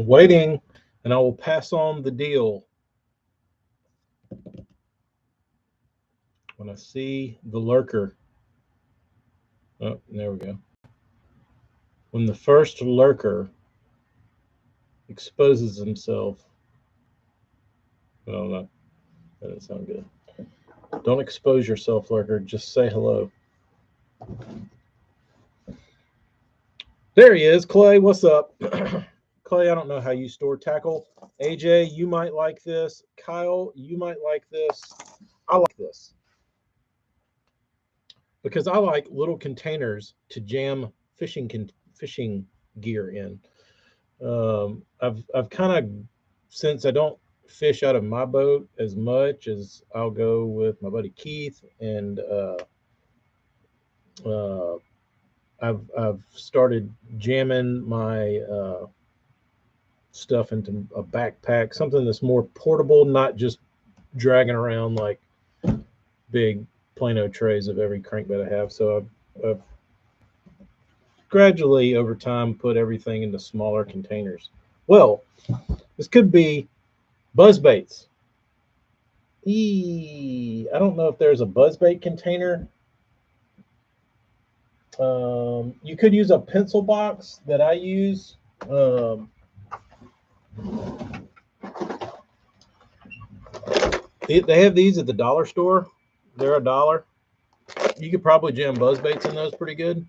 Waiting, and I will pass on the deal when I see the lurker. Oh, there we go. When the first lurker exposes himself. Oh, no, that doesn't sound good. Don't expose yourself, lurker. Just say hello. There he is, Clay. What's up? Clay, I don't know how you store tackle. AJ, you might like this. Kyle, you might like this. I like this because I like little containers to jam fishing gear in. I've kind of, since I don't fish out of my boat as much as I'll go with my buddy Keith, and I've started jamming my stuff into a backpack, something that's more portable, not just dragging around like big Plano trays of every crankbait I have. So I've gradually over time put everything into smaller containers. Well, this could be buzz baits. I don't know if there's a buzzbait container. You could use a pencil box that I use. They have these at the dollar store. They're $1. You could probably jam buzz baits in those pretty good.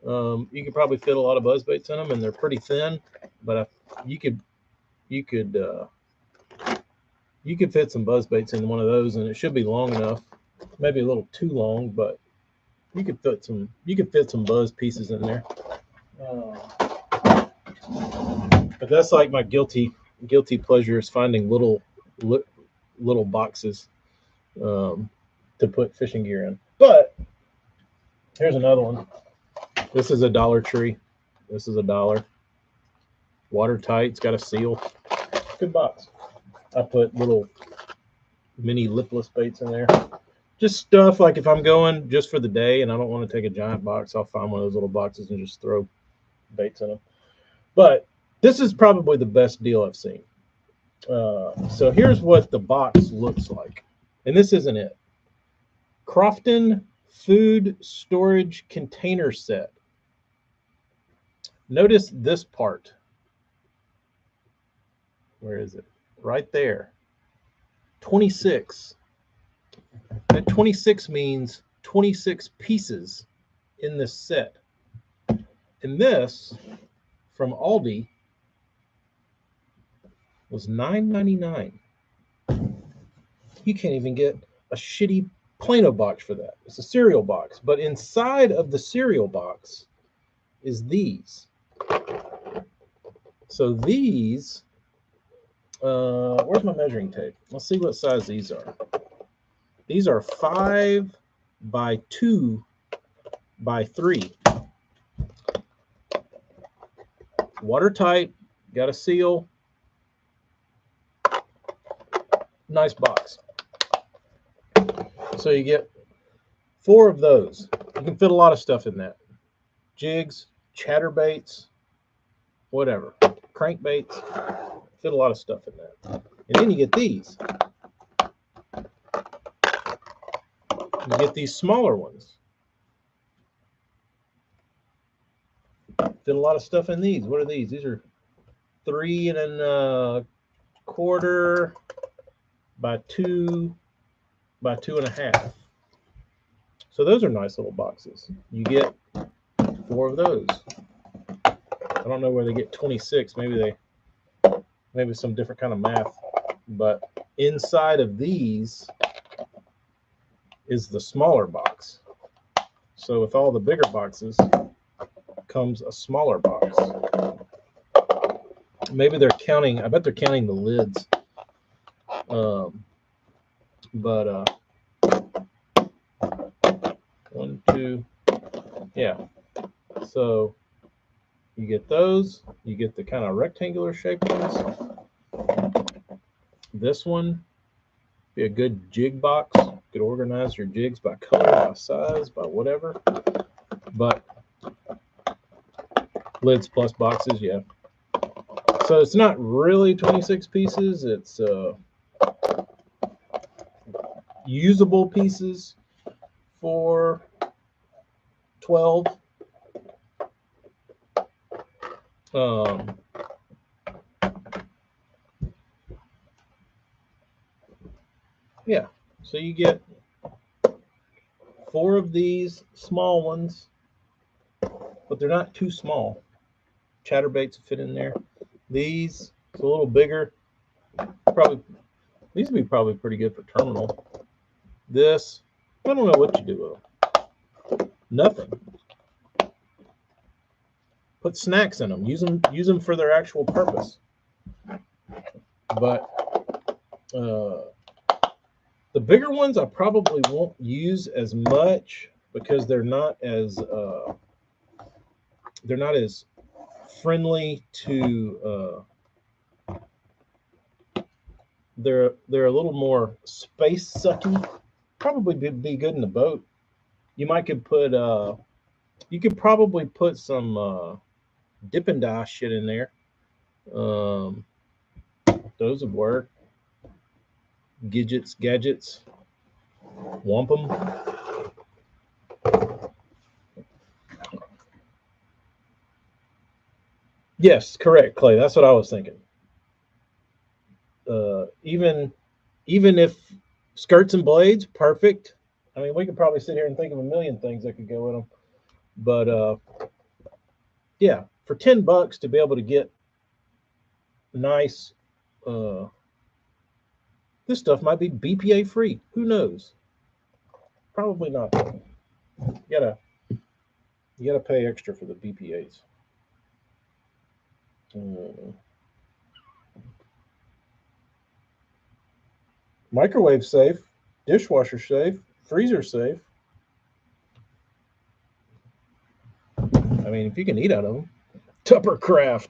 You could probably fit a lot of buzz baits in them, and they're pretty thin. But you could fit some buzz baits in one of those, and it should be long enough. Maybe a little too long, but you could fit some buzz pieces in there. But that's like my guilty pleasure is finding little boxes to put fishing gear in. But here's another one. This is a Dollar Tree. This is $1. Watertight. It's got a seal. Good box. I put little mini lipless baits in there. Just stuff like if I'm going just for the day and I don't want to take a giant box, I'll find one of those little boxes and just throw baits in them. But this is probably the best deal I've seen. So here's what the box looks like. And this isn't it. Crofton Food Storage Container Set. Notice this part. Where is it? Right there. 26. That 26 means 26 pieces in this set. And this, from ALDI, was $9.99. You can't even get a shitty Plano box for that. It's a cereal box. But inside of the cereal box is these. So these, where's my measuring tape? Let's see what size these are. These are 5 by 2 by 3. Watertight, got a seal. Nice box. So you get 4 of those. You can fit a lot of stuff in that. Jigs, chatterbaits, whatever. Crankbaits, fit a lot of stuff in that. And then you get these. You get these smaller ones. Fit a lot of stuff in these. What are these? These are 3 1/4 by 2 by 2.5. So those are nice little boxes. You get 4 of those. I don't know where they get 26. Maybe some different kind of math. But inside of these is the smaller box. So with all the bigger boxes comes a smaller box. Maybe they're counting, I bet they're counting the lids. But 1, 2, yeah. So you get those, you get the kind of rectangular shaped ones. This one be a good jig box. You could organize your jigs by color, by size, by whatever. But lids plus boxes, yeah. So it's not really 26 pieces. It's usable pieces for 12. Yeah, so you get 4 of these small ones, but they're not too small. Chatterbaits fit in there. These, it's a little bigger. Probably these would be probably pretty good for terminal. This, I don't know what you do with them. Nothing. Put snacks in them. Use them for their actual purpose. But the bigger ones I probably won't use as much because they're not as friendly to. They're a little more space sucky. Probably be good in the boat. You could probably put some dip and die shit in there. Those would work. Gadgets, wampum. Yes, correct, Clay. That's what I was thinking. Even if skirts and blades, perfect. I mean, we could probably sit here and think of a million things that could go in them. But yeah, for $10 to be able to get nice, this stuff might be BPA free. Who knows? Probably not. You gotta pay extra for the BPAs. Microwave safe, dishwasher safe, freezer safe. I mean, if you can eat out of them. Tuppercraft.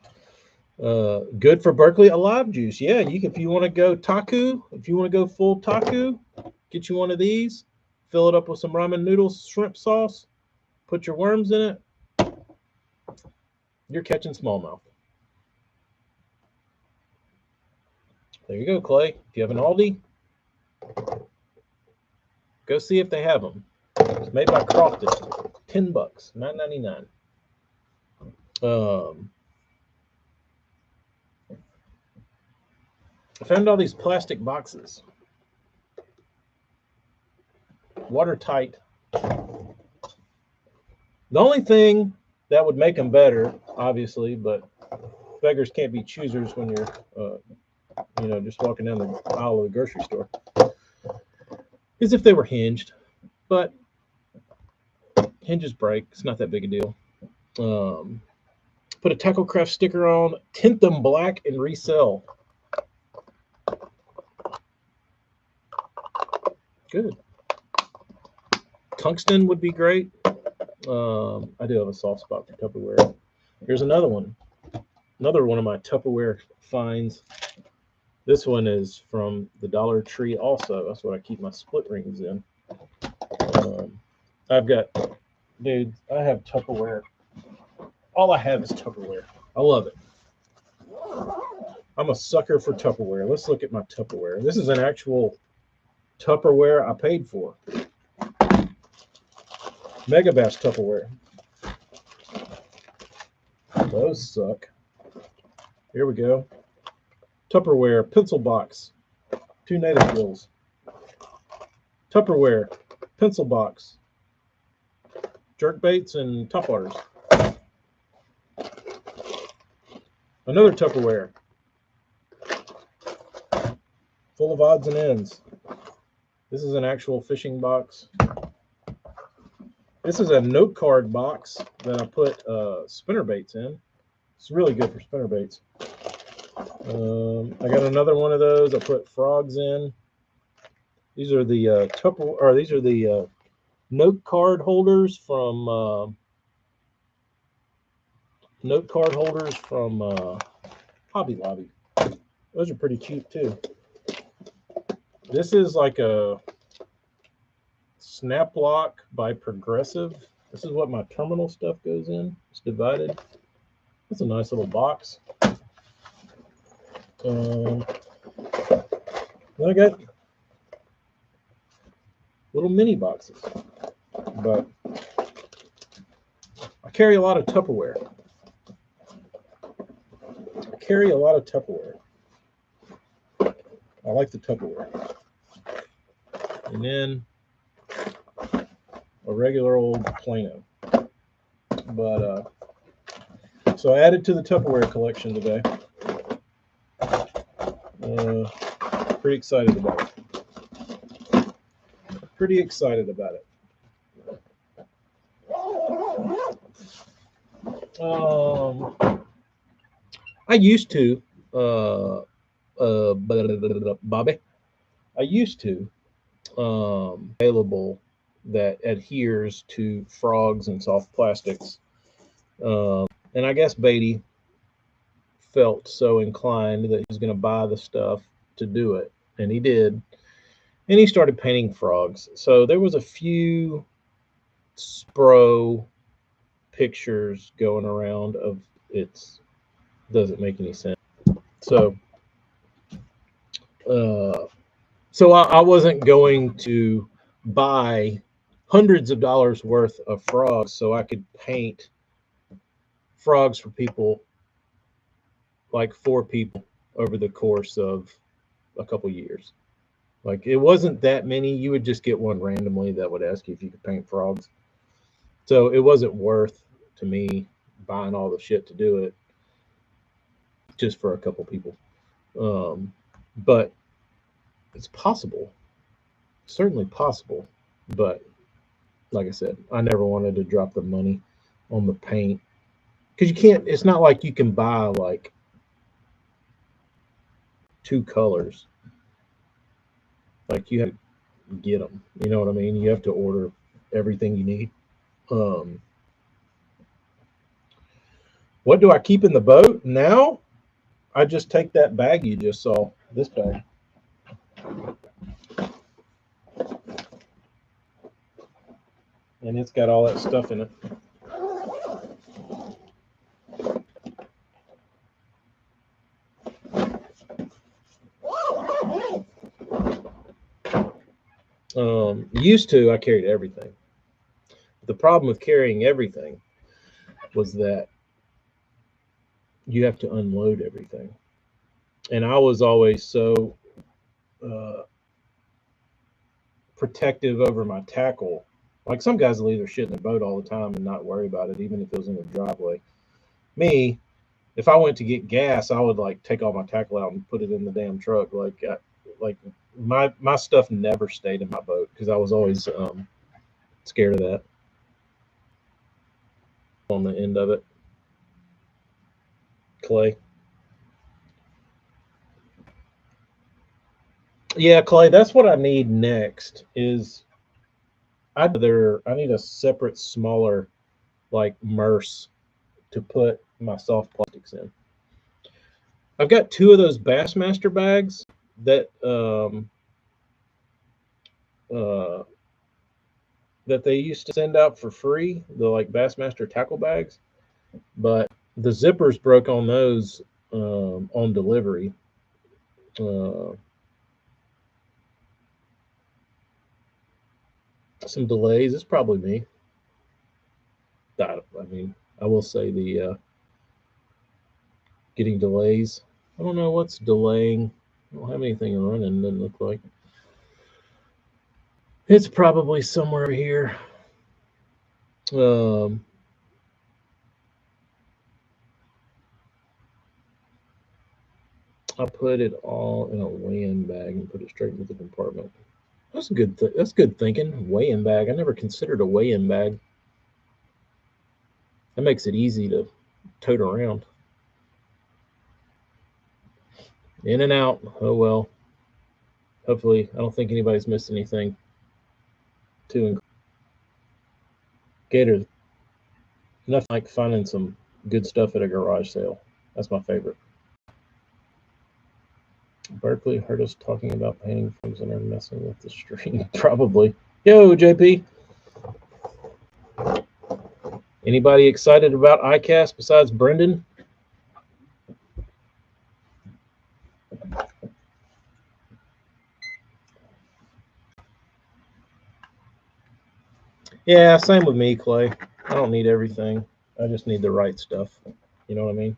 Good for Berkeley. Alive juice. Yeah, if you want to go taku, if you want to go full taku, get you one of these. Fill it up with some ramen noodles, shrimp sauce. Put your worms in it. You're catching smallmouth. There you go, Clay. If you have an ALDI, go see if they have them. It's made by Crofton. $10, $9.99. I found all these plastic boxes. Watertight. The only thing that would make them better, obviously, but beggars can't be choosers when you're, just walking down the aisle of the grocery store, is if they were hinged. But hinges break. It's not that big a deal. Put a Taco Craft sticker on, tint them black, and resell. Good. Tungsten would be great. I do have a soft spot for Tupperware. Here's another one. Another one of my Tupperware finds. This one is from the Dollar Tree also. That's what I keep my split rings in. I have Tupperware. All I have is Tupperware. I love it. I'm a sucker for Tupperware. Let's look at my Tupperware. This is an actual Tupperware I paid for. Megabass Tupperware. Those suck. Here we go. Tupperware pencil box. 2 native gills. Tupperware pencil box. Jerk baits and topwaters. Another Tupperware. Full of odds and ends. This is an actual fishing box. This is a note card box that I put spinner baits in. It's really good for spinner baits. I got another one of those. I put frogs in. These are the note card holders from Hobby Lobby. Those are pretty cheap too. This is like a snap lock by Progressive. This is what my terminal stuff goes in. It's divided. It's a nice little box. Then I got little mini boxes, but I carry a lot of Tupperware. I like the Tupperware. And then a regular old Plano. But so I added to the Tupperware collection today. Pretty excited about it. I used to, Bobby. I used to available that adheres to frogs and soft plastics. And I guess Beatty felt so inclined that he was going to buy the stuff to do it, and he did. And he started painting frogs. So there was a few Spro pictures going around of it's doesn't make any sense. So I wasn't going to buy hundreds of dollars worth of frogs so I could paint frogs for people, like 4 people, over the course of a couple years. Like, it wasn't that many. You would just get one randomly that would ask you if you could paint frogs. So it wasn't worth to me buying all the shit to do it just for a couple people. But it's possible. Certainly possible. But like I said, I never wanted to drop the money on the paint. Because you can't, it's not like you can buy like 2 colors. Like, you have to get them. You know what I mean? You have to order everything you need. What do I keep in the boat now? I just take that bag you just saw, this bag. And it's got all that stuff in it. Used to, I carried everything. The problem with carrying everything was that you have to unload everything. And I was always so protective over my tackle. Like, some guys will leave their shit in the boat all the time and not worry about it, even if it was in the driveway. Me, if I went to get gas, I would like take all my tackle out and put it in the damn truck. Like my stuff never stayed in my boat because I was always scared of that. On the end of it, Clay. Yeah, Clay. That's what I need next. Is I need a separate, smaller, like Merce to put my soft plastics in. I've got 2 of those Bassmaster bags that that they used to send out for free, the like Bassmaster tackle bags, but the zippers broke on those on delivery. Some delays. It's probably me. I mean, I will say the getting delays. I don't know what's delaying. I don't have anything running. Doesn't look like. It's probably somewhere here. I put it all in a weigh-in bag and put it straight into the compartment. That's good. That's good thinking. Weigh-in bag. I never considered a weigh-in bag. That makes it easy to tote around. In and out. Oh well. Hopefully, I don't think anybody's missed anything. Gators. Nothing like finding some good stuff at a garage sale. That's my favorite. Berkeley heard us talking about painting films and are messing with the stream. Probably. Yo, JP. Anybody excited about ICAST besides Brendan? Yeah, same with me, Clay. I don't need everything. I just need the right stuff. You know what I mean?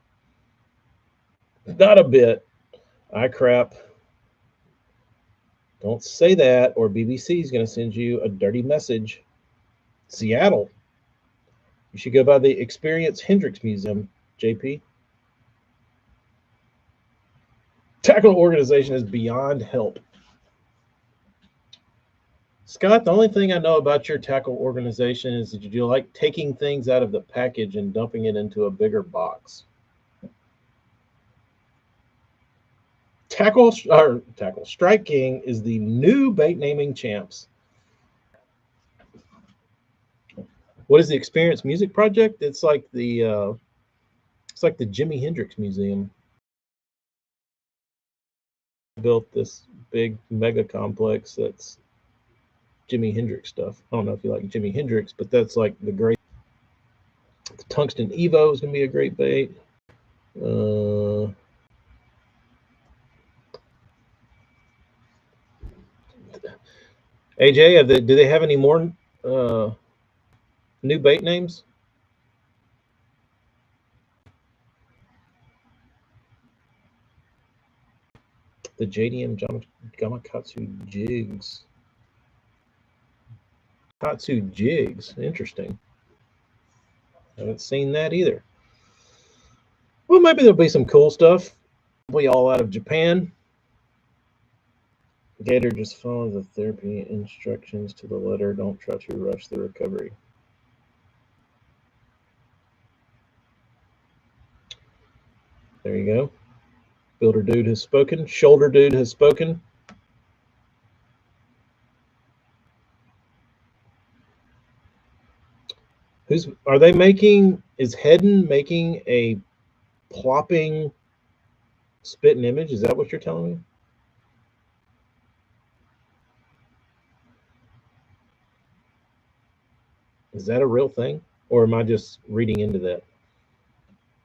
Not a bit. I crap. Don't say that, or BBC is going to send you a dirty message. Seattle. You should go by the Experience Hendrix Museum, JP. Tackle organization is beyond help. Scott, the only thing I know about your tackle organization is that you like taking things out of the package and dumping it into a bigger box. Tackle Strike King is the new bait naming champs. What is the Experience Music Project? It's like the Jimi Hendrix Museum. Built this big mega complex that's Jimi Hendrix stuff. I don't know if you like Jimi Hendrix, but that's like the great. The Tungsten Evo is going to be a great bait. AJ, do they have any more new bait names? The JDM Gamakatsu jigs. Katsu jigs. Interesting. Haven't seen that either. Well, maybe there'll be some cool stuff. Probably all out of Japan. Gator, just follow the therapy instructions to the letter. Don't try to rush the recovery. There you go. Builder Dude has spoken. Shoulder Dude has spoken. Are they making? Is Hedden making a plopping spitting image? Is that what you're telling me? Is that a real thing, or am I just reading into that?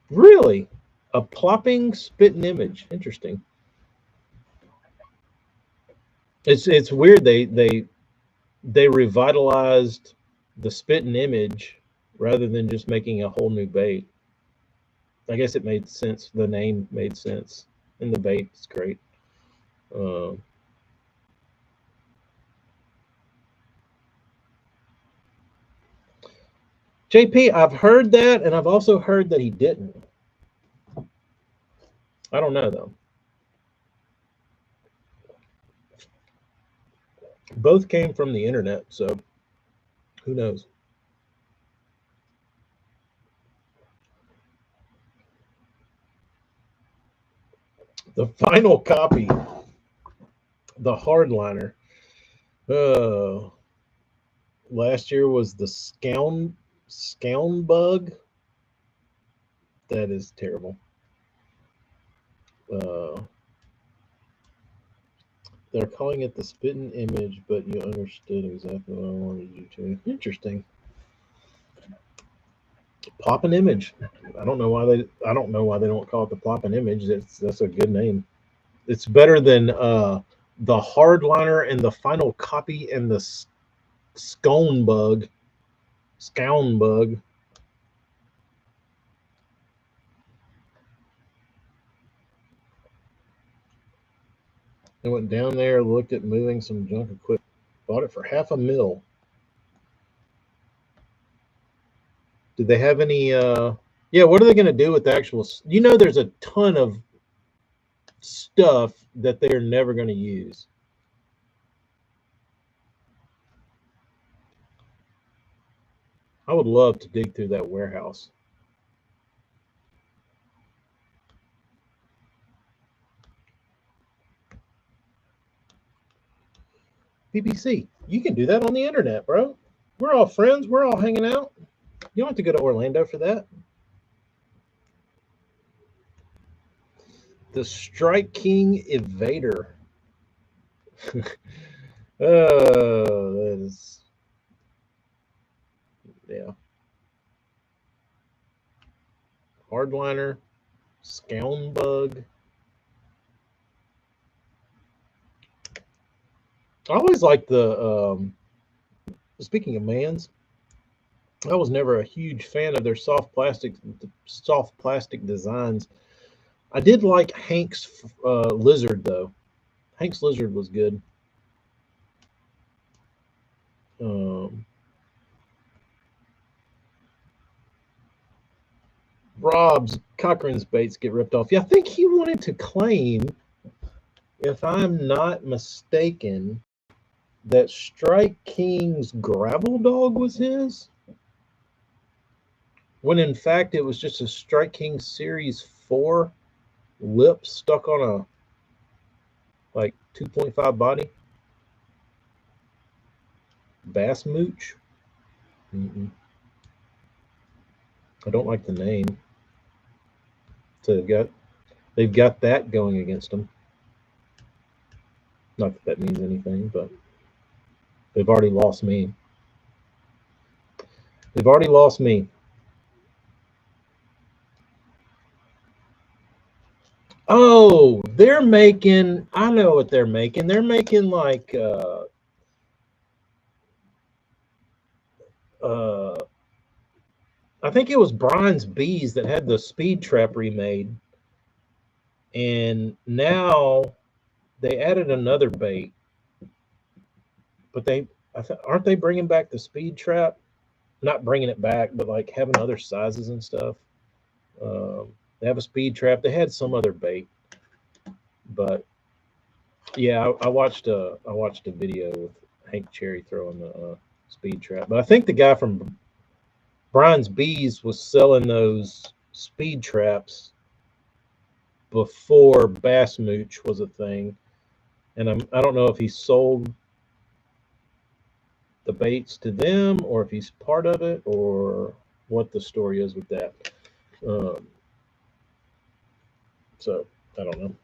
Really, a plopping spitting image. Interesting. It's weird. They revitalized the spitting image rather than just making a whole new bait. I guess it made sense. The name made sense, and the bait is great. Uh, JP, I've heard that, and I've also heard that he didn't. I don't know though. Both came from the internet, so who knows? The final copy, the hardliner. Uh, Last year was the scown bug. That is terrible. Uh, they're calling it the spitting image, but you understood exactly what I wanted you to. Interesting. Plopping image. I don't know why they don't call it the plopping image. That's a good name. It's better than the hardliner and the final copy and the scone bug. Scown bug. I went down there, looked at moving some junk equipment, bought it for $500,000. Did they have any? Yeah, what are they going to do with the actual? There's a ton of stuff that they're never going to use. I would love to dig through that warehouse. BBC, you can do that on the internet, bro. We're all friends. We're all hanging out. You don't have to go to Orlando for that. The Strike King Evader. Oh, that is, yeah. Hardliner, Scown Bug. I always like the. Speaking of mans, I was never a huge fan of their soft plastic designs. I did like Hank's lizard though. Hank's lizard was good. Um, Rob's Cochran's baits get ripped off. Yeah, I think he wanted to claim, if I'm not mistaken, that Strike King's gravel dog was his, when in fact it was just a Strike King Series 4 lip stuck on a like 2.5 body. Bass Mooch. Mm-mm. I don't like the name. So they've got that going against them. Not that that means anything, but they've already lost me. They've already lost me. Oh, they're making. I know what they're making. They're making like I think it was Brian's Bees that had the Speed Trap remade, and now they added another bait. But aren't they bringing back the Speed Trap? Not bringing it back, but like having other sizes and stuff. They have a Speed Trap. They had some other bait, but yeah, I watched a video with Hank Cherry throwing the Speed Trap. But I think the guy from Brian's Bees was selling those Speed Traps before Bass Mooch was a thing, and I don't know if he sold the baits to them or if he's part of it or what the story is with that. So I don't know.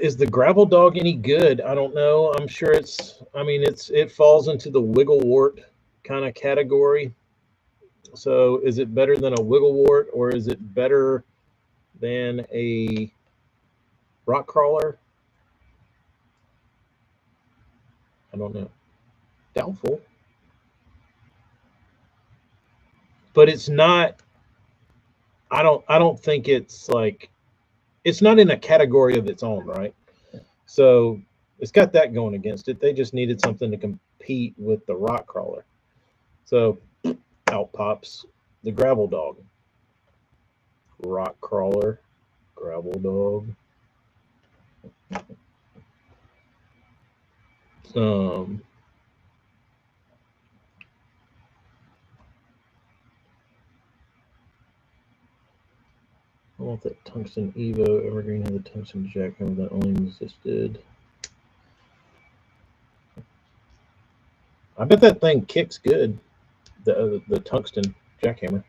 Is the gravel dog any good? I don't know. I'm sure it falls into the wigglewort kind of category. So is it better than a wigglewort or is it better than a rock crawler? I don't know. Doubtful. But it's not. I don't think it's like, it's not in a category of its own, right? So it's got that going against it. They just needed something to compete with the rock crawler. So out pops the gravel dog. Rock crawler, gravel dog. I want that tungsten Evo. Evergreen had the tungsten jackhammer that only existed. I bet that thing kicks good. The tungsten jackhammer.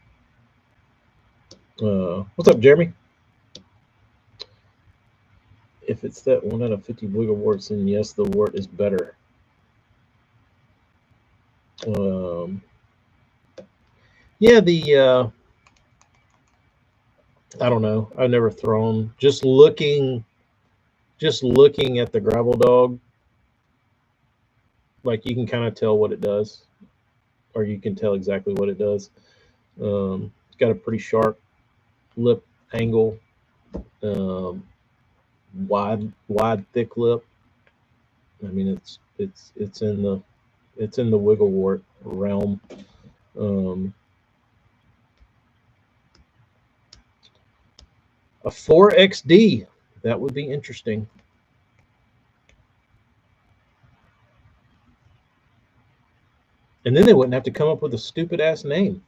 What's up, Jeremy? If it's that 1 out of 50 wiggle warts, then yes, the wart is better. Yeah, I don't know. I've never thrown. Just looking at the gravel dog, like you can kind of tell what it does, or you can tell exactly what it does. It's got a pretty sharp lip angle, wide, thick lip. I mean, it's in the wigglewort realm. A 4XD, that would be interesting. And then they wouldn't have to come up with a stupid ass name.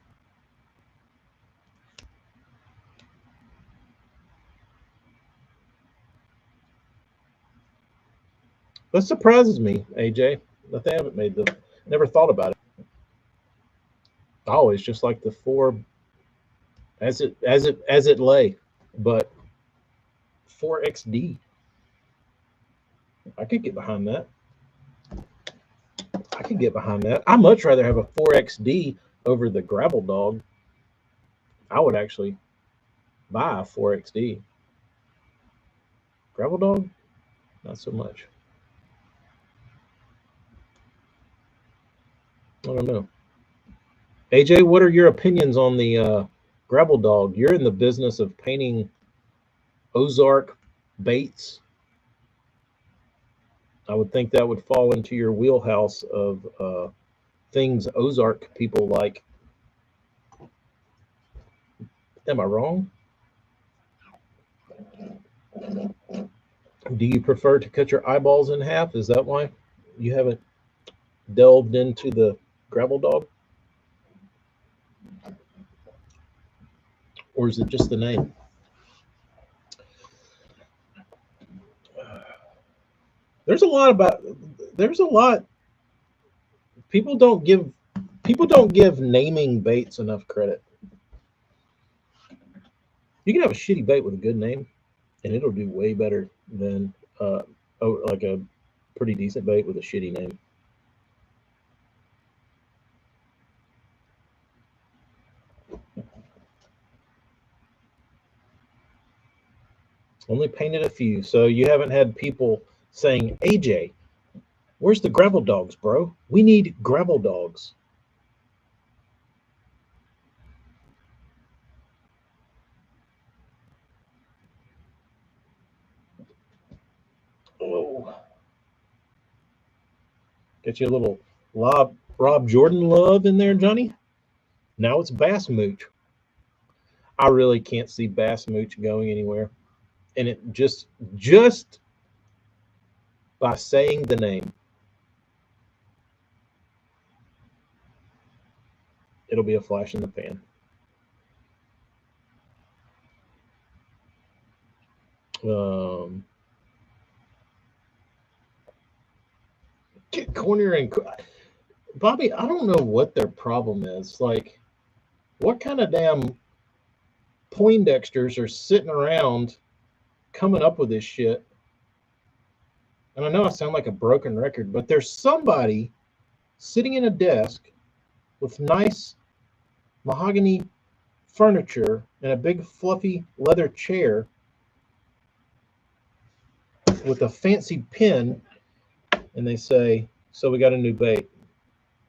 That surprises me, AJ, that they haven't made the. Never thought about it. I always just like the 4 as it lay, but 4XD. I could get behind that. I'd much rather have a 4XD over the gravel dog. I would actually buy a 4XD. Gravel dog, not so much. I don't know. AJ, what are your opinions on the gravel dog? You're in the business of painting Ozark baits. I would think that would fall into your wheelhouse of things Ozark people like. Am I wrong? Do you prefer to cut your eyeballs in half? Is that why you haven't delved into the gravel dog? Or is it just the name? There's a lot people don't give naming baits enough credit. You can have a shitty bait with a good name and it'll do way better than like a pretty decent bait with a shitty name. Only painted a few, so you haven't had people saying, AJ, where's the gravel dogs, bro? We need gravel dogs. Oh. Get you a little Rob Jordan love in there, Johnny. Now it's Bass Mooch. I really can't see Bass Mooch going anywhere. And it just by saying the name, it'll be a flash in the pan. Get Corner and Bobby, I don't know what their problem is. Like, what kind of damn Poindexters are sitting around coming up with this shit? And I know I sound like a broken record, but there's somebody sitting in a desk with nice mahogany furniture and a big fluffy leather chair with a fancy pen, and they say, so we got a new bait.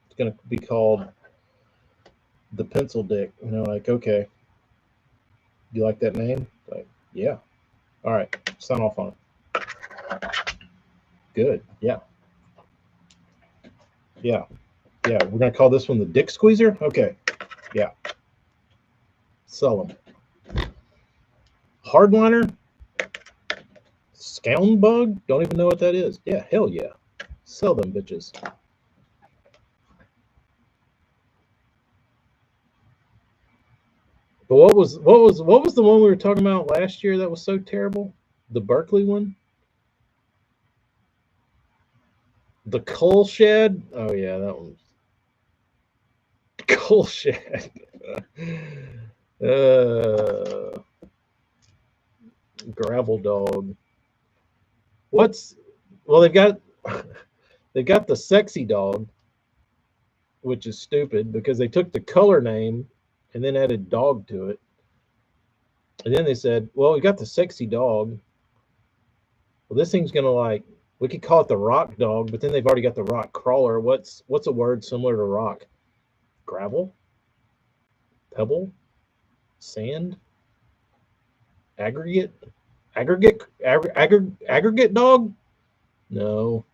It's going to be called the Pencil Dick. And they're like, okay. You like that name? Like, yeah. All right. Sign off on it. Good. Yeah. Yeah. Yeah. We're going to call this one the Dick Squeezer? Okay. Yeah. Sell them. Hardliner? Scound Bug? Don't even know what that is. Yeah. Hell yeah. Sell them bitches. But what was the one we were talking about last year that was so terrible? The Berkeley one? The Coal Shed? Oh yeah, that one. Coal Shed. Gravel Dog. Well, they've got the Sexy Dog, which is stupid because they took the color name and then added dog to it. And then they said, well, we got the Sexy Dog. Well, this thing's gonna we could call it the Rock Dog, but then they've already got the Rock Crawler. What's a word similar to rock? Gravel? Pebble? Sand? Aggregate? Aggregate dog? No.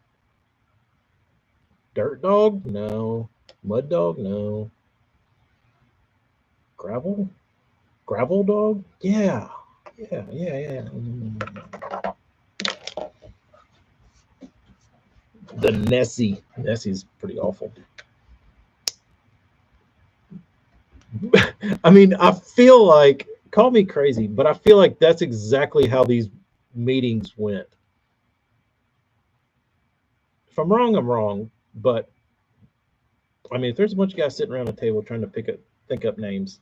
Dirt dog? No. Mud dog? No. Gravel? Gravel dog? Yeah. Yeah. The Nessie. Nessie's pretty awful. I mean, I feel like, call me crazy, but I feel like that's exactly how these meetings went. If I'm wrong, I'm wrong. But I mean, if there's a bunch of guys sitting around a table trying to think up names,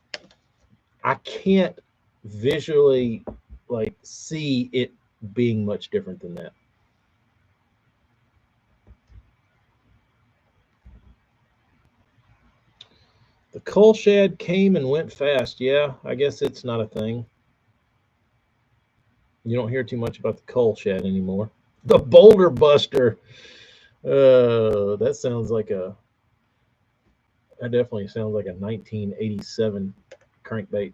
I can't visually see it being much different than that. The Coal Shed came and went fast. Yeah, I guess it's not a thing. You don't hear too much about the Coal Shed anymore. The Boulder Buster. That sounds like a That definitely sounds like a 1987 crankbait.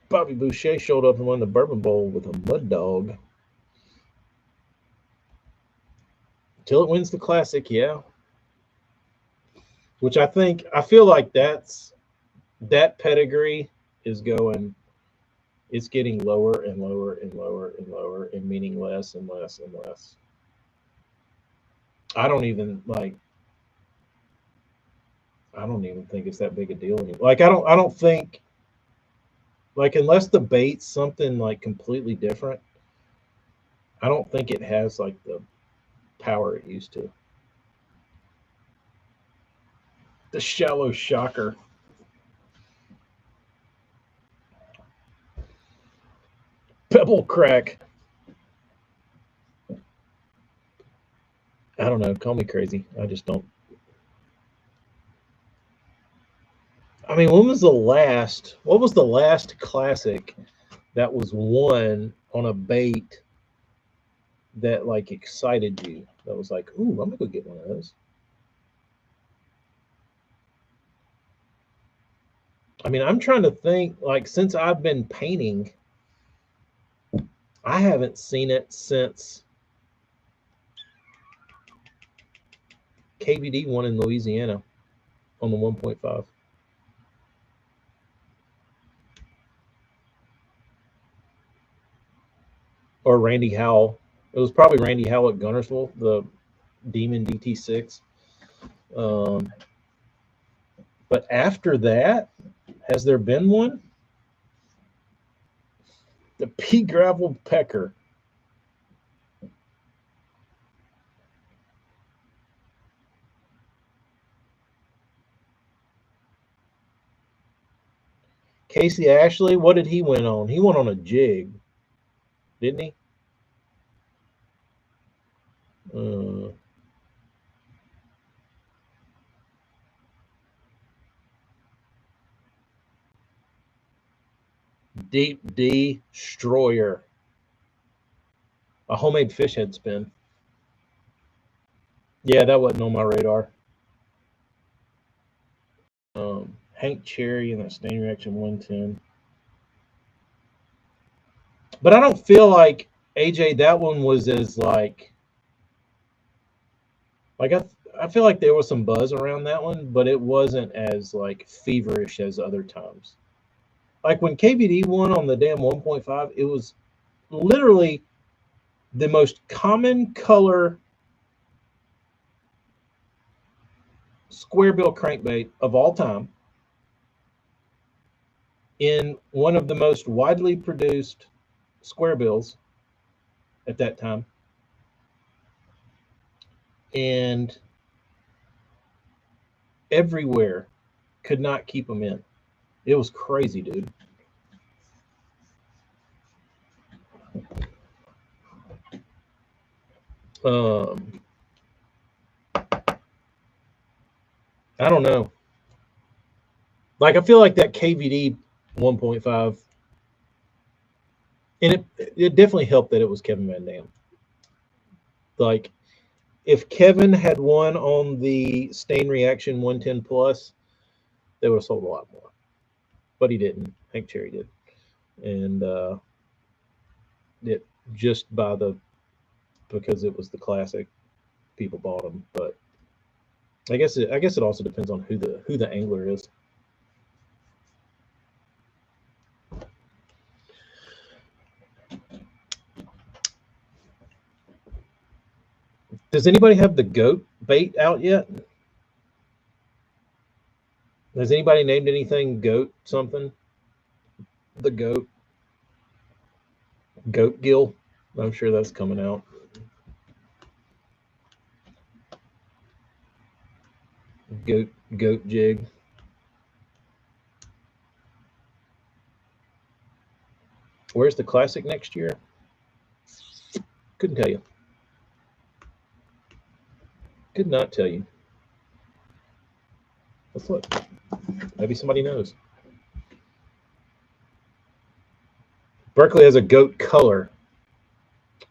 Bobby Boucher showed up and won the Bourbon Bowl with a Mud Dog. Till it wins the Classic, yeah. Which I feel like that pedigree is going, it's getting lower and lower and lower and lower and meaning less and less and less. I don't even think it's that big a deal anymore. Like I don't think, like, unless the bait's something like completely different, I don't think it has like the power it used to. The Shallow Shocker. Pebble Crack. I don't know. Call me crazy. I just don't. I mean, what was the last Classic that was won on a bait that like excited you? That was like, ooh, I'm gonna go get one of those. I mean, I'm trying to think, like, since I've been painting, I haven't seen it since KVD won in Louisiana on the 1.5. Or Randy Howell. It was probably Randy Howell at Gunnersville, the Demon DT6. But after that, has there been one? The pea gravel pecker. Casey Ashley, what did he win on? He went on a jig, didn't he? Deep Destroyer. A homemade fish head spin. Yeah, that wasn't on my radar. Hank Cherry and that Stain Reaction 110. But I don't feel like, AJ, that one was as like I feel like there was some buzz around that one, but it wasn't as like feverish as other times. Like when KVD won on the damn 1.5, it was literally the most common color square bill crankbait of all time in one of the most widely produced square bills at that time. And everywhere could not keep them in. It was crazy, dude. I don't know. Like, I feel like that KVD 1.5, and it definitely helped that it was Kevin Van Dam. Like, if Kevin had won on the Stain Reaction 110 Plus, they would have sold a lot more. But he didn't. Hank Cherry did. And it just because it was the Classic, people bought them. But I guess it also depends on who the angler is. Does anybody have the goat bait out yet? Has anybody named anything goat something? The goat gill. I'm sure that's coming out. Goat jig. Where's the Classic next year? Couldn't tell you. Could not tell you. Let's look. Maybe somebody knows. Berkeley has a goat color.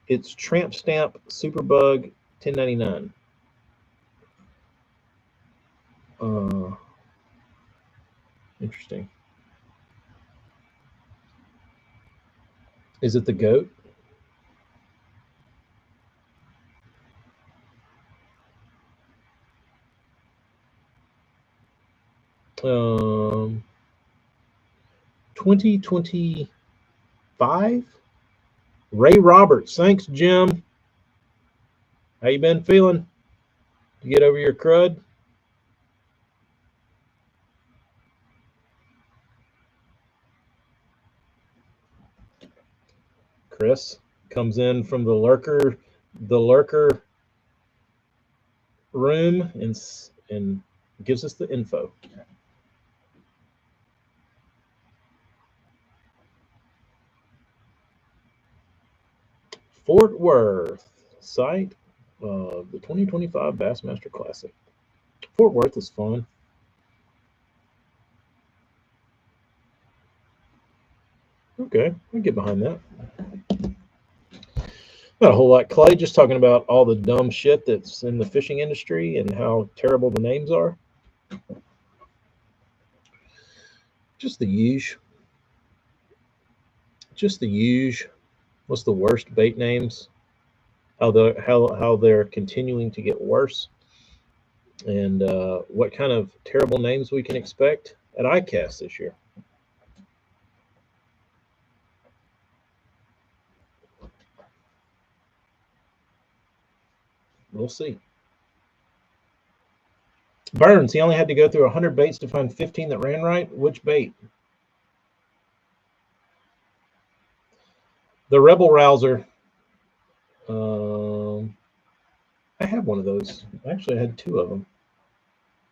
It's Tramp Stamp Superbug 1099. Interesting. Is it the goat? 2025. Ray Roberts. Thanks, Jim. How you been feeling? You get over your crud? Chris comes in from the lurker room and gives us the info. Fort Worth site of the 2025 Bassmaster Classic. Fort Worth is fun. Okay, I get behind that. Not a whole lot, Clay. Just talking about all the dumb shit that's in the fishing industry and how terrible the names are. Just the huge. Just the huge. What's the worst bait names? How they're continuing to get worse, and what kind of terrible names we can expect at ICAST this year. We'll see. Burns, he only had to go through 100 baits to find 15 that ran right. Which bait? The Rebel Rouser. I have one of those. Actually, I had two of them.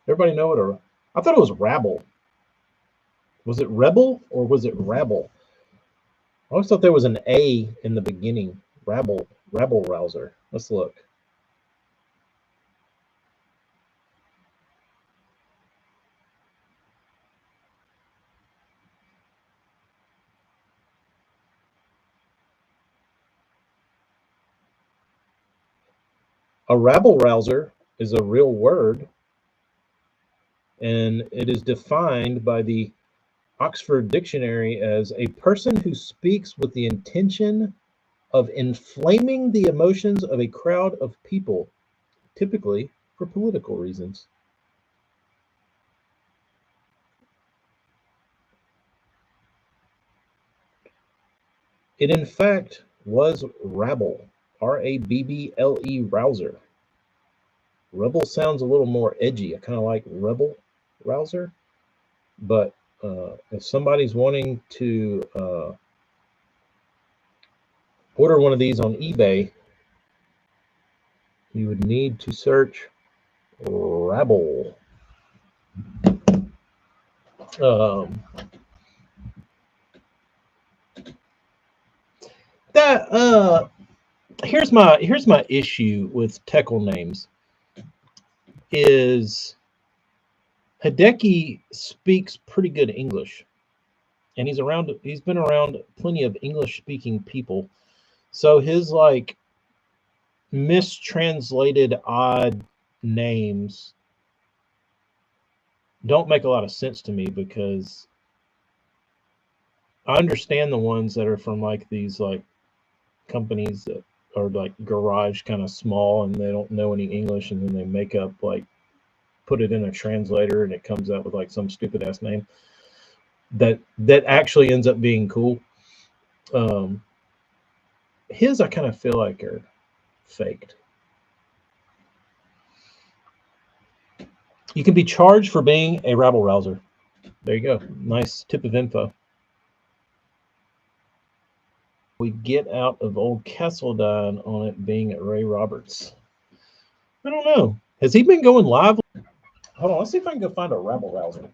Everybody know what I thought it was Rabble. Was it Rebel or was it Rabble? I always thought there was an A in the beginning. Rabble Rouser. Let's look. A rabble rouser is a real word, and it is defined by the Oxford Dictionary as a person who speaks with the intention of inflaming the emotions of a crowd of people, typically for political reasons. It in fact was rabble, R-A-B-B-L-E, rouser. Rebel sounds a little more edgy. I kind of like rebel rouser, but if somebody's wanting to order one of these on eBay, you would need to search rabble. That here's my issue with Teckle names is Hideki speaks pretty good English, and he's been around plenty of English speaking people, so his like mistranslated odd names don't make a lot of sense to me, because I understand the ones that are from like these like companies that are like garage kind of small and they don't know any English, and then they make up like put it in a translator and it comes out with like some stupid ass name that actually ends up being cool. His I kind of feel like are faked. You can be charged for being a rabble rouser. There you go. Nice tip of info. We get out of old Castledine on it being at Ray Roberts. I don't know. Has he been going live? Hold on. Let's see if I can go find a rabble rouser.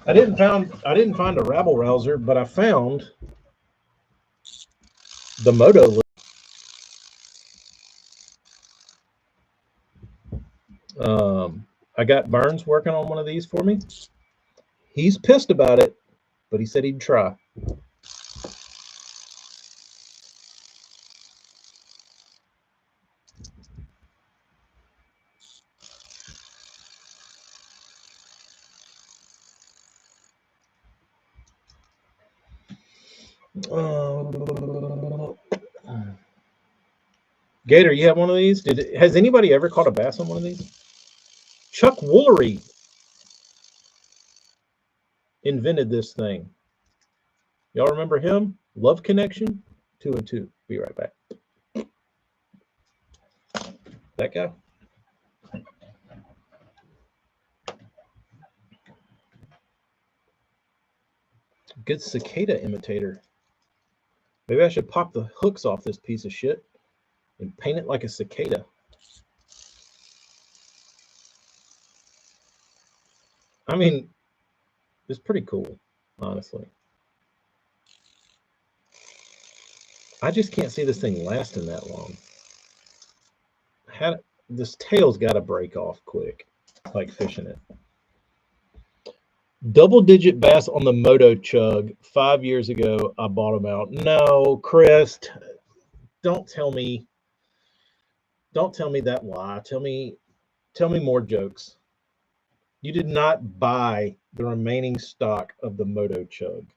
I didn't find a rabble rouser, but I found the moto. I got Burns working on one of these for me. He's pissed about it, but he said he'd try. Gator, you have one of these? Has anybody ever caught a bass on one of these? Chuck Woolery invented this thing. Y'all remember him? Love Connection 2 and 2. Be right back. That guy. Good cicada imitator. Maybe I should pop the hooks off this piece of shit and paint it like a cicada. I mean, it's pretty cool, honestly. I just can't see this thing lasting that long. This tail's got to break off quick, like fishing it. Double-digit bass on the Moto Chug 5 years ago. I bought them out. No, Chris, don't tell me that lie. Tell me more jokes. You did not buy the remaining stock of the Moto Chug.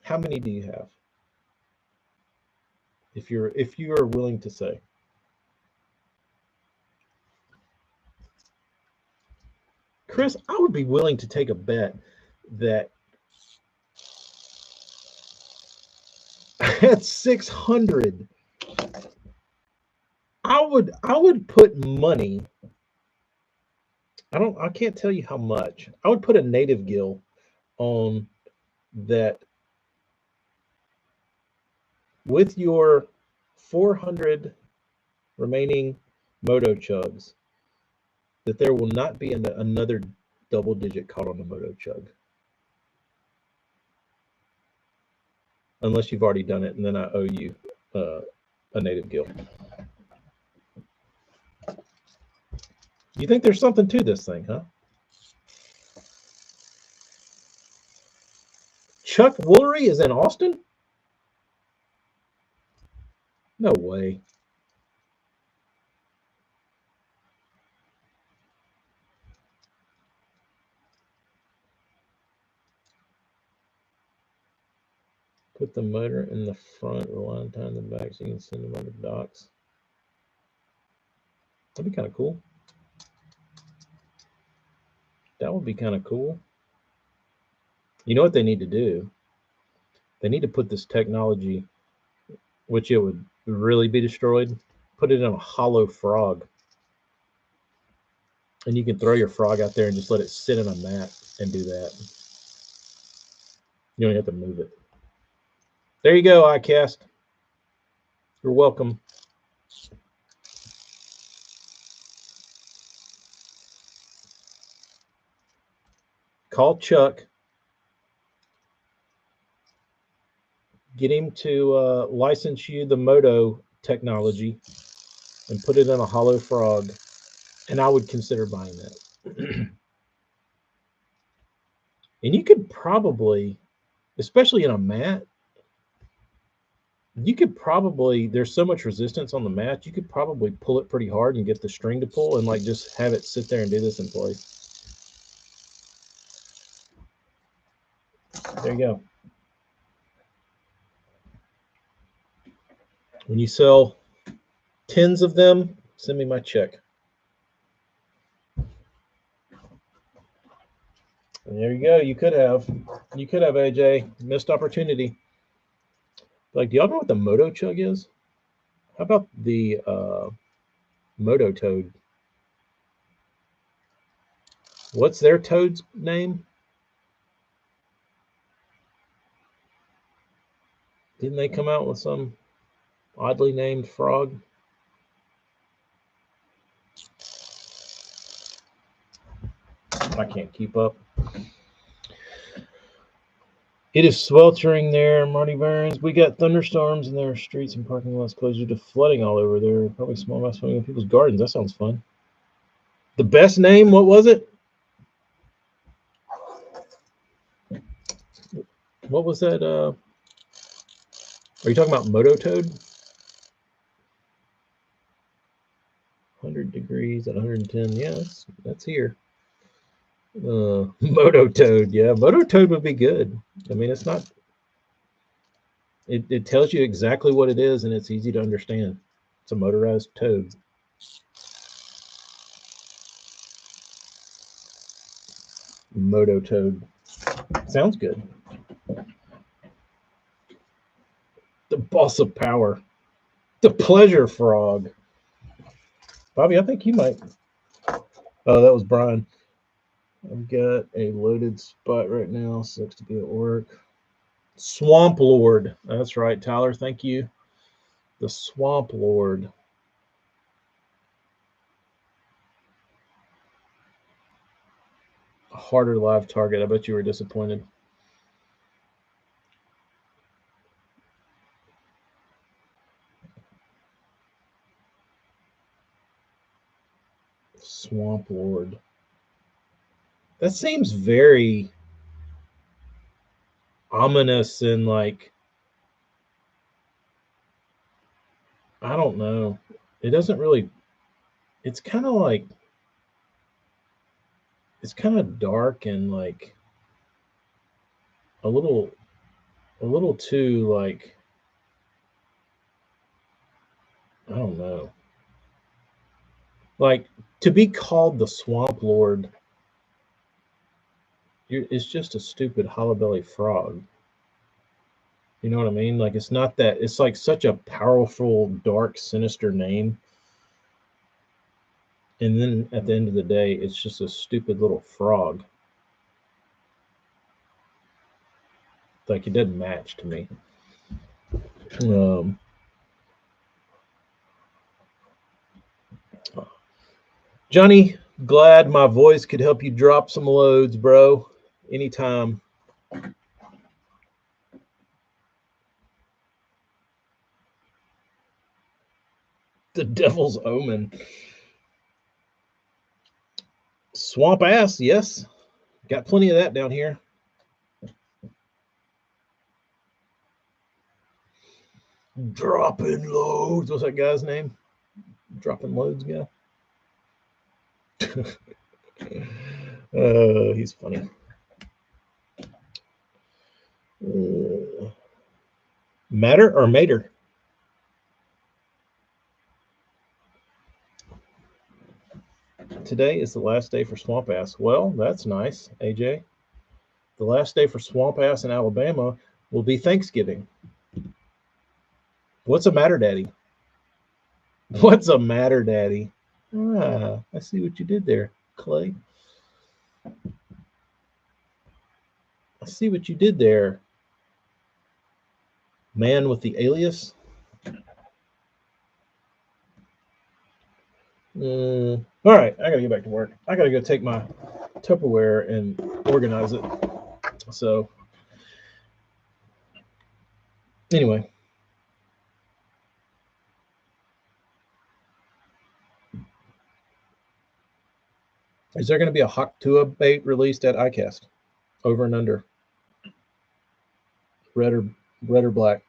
How many do you have? If you are willing to say. Chris, I would be willing to take a bet that at 600, I would put money. I can't tell you how much. I would put a native gill on that with your 400 remaining Moto Chugs, that there will not be another double digit caught on the Moto Chug. Unless you've already done it, and then I owe you a native gill. You think there's something to this thing, huh? Chuck Woolery is in Austin? No way. Put the motor in the front, rewind time in the back so you can send them on the docks. That'd be kind of cool. That would be kind of cool. You know what they need to do? They need to put this technology, which it would really be destroyed, put it in a hollow frog. And you can throw your frog out there and just let it sit in a mat and do that. You don't have to move it. There you go, iCast. You're welcome. Call Chuck. Get him to license you the Moto technology and put it in a hollow frog. And I would consider buying that. And you could probably, especially in a mat, you could probably, there's so much resistance on the mat, you could probably pull it pretty hard and get the string to pull and like just have it sit there and do this in place. There you go. When you sell tens of them, send me my check. And there you go. You could have AJ, missed opportunity. Like, do y'all know what the Moto Chug is? How about the Moto Toad? What's their toad's name? Didn't they come out with some oddly named frog? I can't keep up. It is sweltering there, Marty Burns. We got thunderstorms and there are streets and parking lots closed due to flooding all over. There are probably small amounts swimming in people's gardens. That sounds fun. The best name, what was it? What was that? Are you talking about Moto Toad? 100 degrees at 110. Yes, that's here. Moto Toad. Yeah, Moto Toad would be good. I mean, it's not. It tells you exactly what it is, and it's easy to understand. It's a motorized toad. Moto Toad. Sounds good. The boss of power. The pleasure frog. Bobby, I think you might. Oh, that was Brian. I've got a loaded spot right now. Sucks to be at work. Swamp Lord. That's right, Tyler. Thank you. The Swamp Lord. A harder live target. I bet you were disappointed. Swamp Lord. That seems very ominous and like, I don't know. It doesn't really, it's kind of like, it's kind of dark and like a little too like, I don't know. Like to be called the Swamp Lord, it's just a stupid hollowbelly frog. You know what I mean? Like it's not that. It's like such a powerful, dark, sinister name, and then at the end of the day, it's just a stupid little frog. Like it doesn't match to me. Johnny, glad my voice could help you drop some loads, bro. Anytime. The Devil's Omen. Swamp ass, yes. Got plenty of that down here. Dropping loads. What's that guy's name? Dropping loads guy. He's funny. Matter or Mater? Today is the last day for swamp ass. Well, that's nice, AJ. The last day for swamp ass in Alabama will be Thanksgiving. What's a matter, Daddy? What's a matter, Daddy? Ah, I see what you did there, Clay. I see what you did there. Man with the alias. All right, I gotta get back to work. I gotta go take my Tupperware and organize it. So, anyway. Is there going to be a Haktua bait released at ICAST? Over and under. Red or black?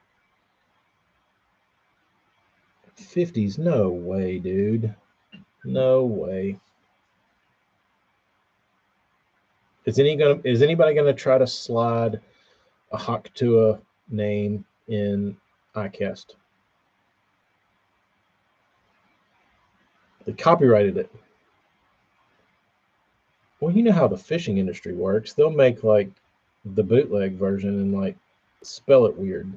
50s? No way, dude. No way. Is anybody going to try to slide a Haktua name in ICAST? They copyrighted it. Well, you know how the fishing industry works. They'll make like the bootleg version and like spell it weird.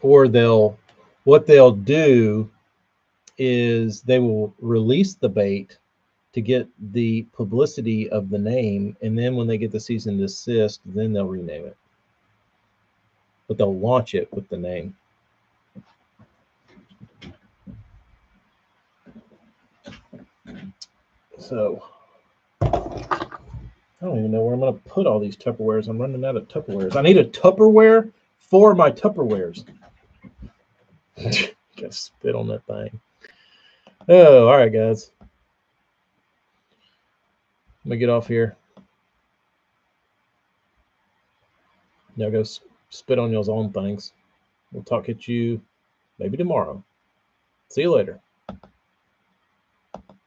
Or what they'll do is they will release the bait to get the publicity of the name, and then when they get the cease and desist, then they'll rename it. But they'll launch it with the name. So I don't even know where I'm going to put all these Tupperwares. I'm running out of Tupperwares. I need a Tupperware for my Tupperwares. Gotta spit on that thing. Oh, all right, guys. Let me get off here. Y'all go spit on y'all's own things. We'll talk at you maybe tomorrow. See you later.